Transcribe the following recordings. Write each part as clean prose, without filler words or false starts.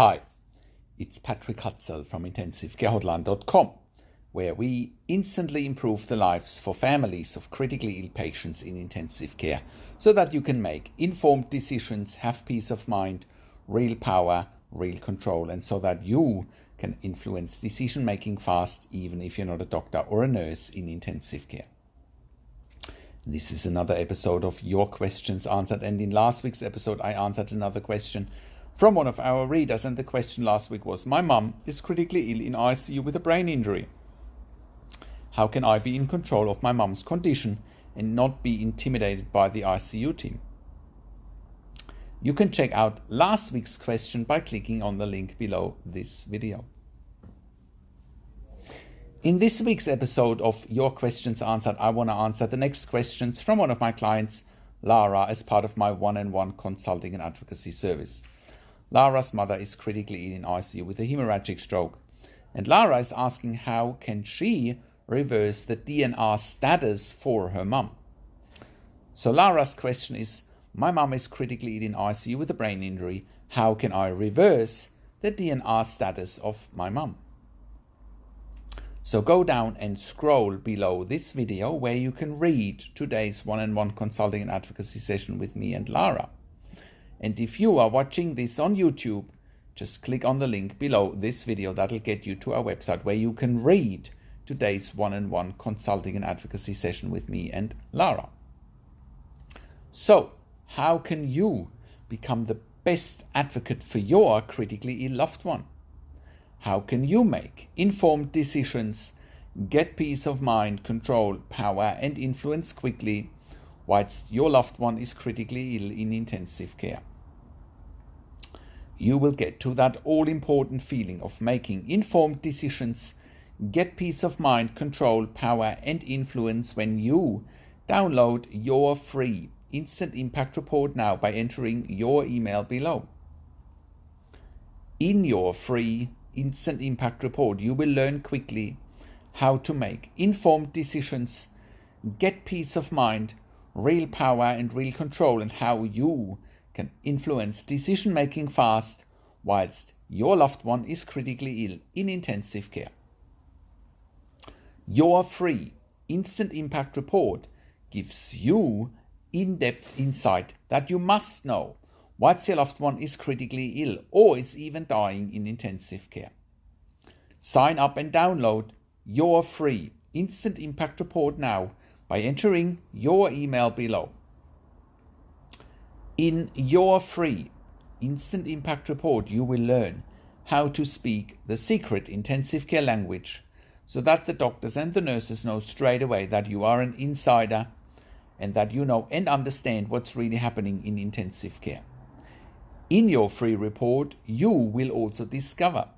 Hi, it's Patrick Hutzel from IntensiveCareHotline.com, where we instantly improve the lives for families of critically ill patients in intensive care so that you can make informed decisions, have peace of mind, real power, real control, and so that you can influence decision making fast, even if you're not a doctor or a nurse in intensive care. This is another episode of Your Questions Answered, and in last week's episode I answered another question from one of our readers, and the question last week was: my mum is critically ill in ICU with a brain injury. How can I be in control of my mum's condition and not be intimidated by the ICU team? You can check out last week's question by clicking on the link below this video. In this week's episode of Your Questions Answered, I want to answer the next questions from one of my clients, Lara, as part of my one-on-one consulting and advocacy service. Lara's mother is critically ill in ICU with a hemorrhagic stroke, and Lara is asking how can she reverse the DNR status for her mum. So Lara's question is: my mum is critically ill in ICU with a brain injury. How can I reverse the DNR status of my mum? So go down and scroll below this video where you can read today's one-on-one consulting and advocacy session with me and Lara. And if you are watching this on YouTube, just click on the link below this video. That'll get you to our website where you can read today's one-on-one consulting and advocacy session with me and Lara. So, how can you become the best advocate for your critically ill loved one? How can you make informed decisions, get peace of mind, control, power, and influence quickly whilst your loved one is critically ill in intensive care? You will get to that all-important feeling of making informed decisions, get peace of mind, control, power, and influence when you download your free Instant Impact Report now by entering your email below. In your free Instant Impact Report, you will learn quickly how to make informed decisions, get peace of mind, real power and real control, and how you can influence decision making fast whilst your loved one is critically ill in intensive care. Your free Instant Impact Report gives you in-depth insight that you must know whilst your loved one is critically ill or is even dying in intensive care. Sign up and download your free Instant Impact Report now by entering your email below. In your free Instant Impact Report, you will learn how to speak the secret intensive care language so that the doctors and the nurses know straight away that you are an insider and that you know and understand what's really happening in intensive care. In your free report, you will also discover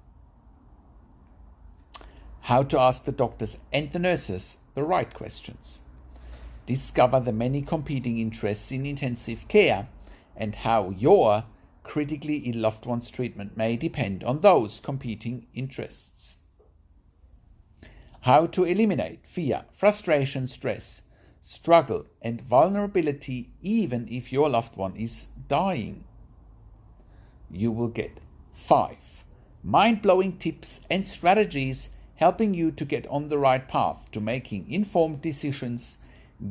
how to ask the doctors and the nurses the right questions. Discover the many competing interests in intensive care and how your critically ill loved one's treatment may depend on those competing interests. How to eliminate fear, frustration, stress, struggle, and vulnerability even if your loved one is dying. You will get 5 mind-blowing tips and strategies helping you to get on the right path to making informed decisions,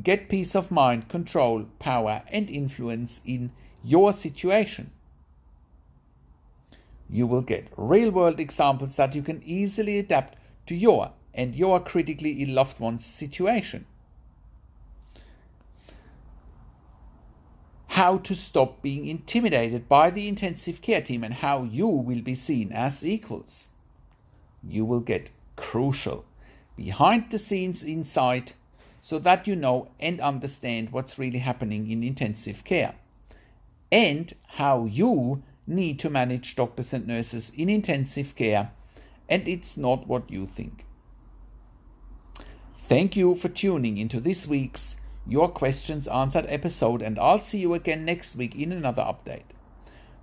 get peace of mind, control, power, and influence in your situation. You will get real-world examples that you can easily adapt to your and your critically ill loved one's situation. How to stop being intimidated by the intensive care team and how you will be seen as equals. You will get crucial behind-the-scenes insight so that you know and understand what's really happening in intensive care and how you need to manage doctors and nurses in intensive care, and it's not what you think. Thank you for tuning into this week's Your Questions Answered episode, and I'll see you again next week in another update.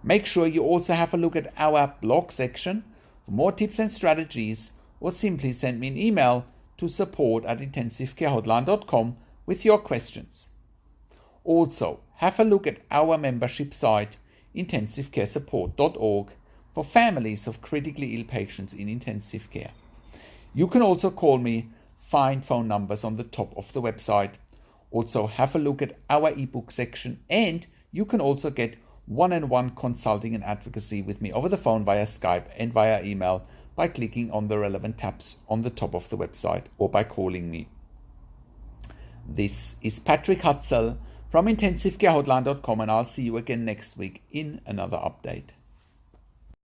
Make sure you also have a look at our blog section for more tips and strategies, or simply send me an email to support@intensivecarehotline.com with your questions. Also, have a look at our membership site, intensivecaresupport.org, for families of critically ill patients in intensive care. You can also call me, find phone numbers on the top of the website. Also have a look at our ebook section, and you can also get one-on-one consulting and advocacy with me over the phone via Skype and via email by clicking on the relevant tabs on the top of the website or by calling me. This is Patrick Hutzel from IntensiveCareHotline.com, and I'll see you again next week in another update.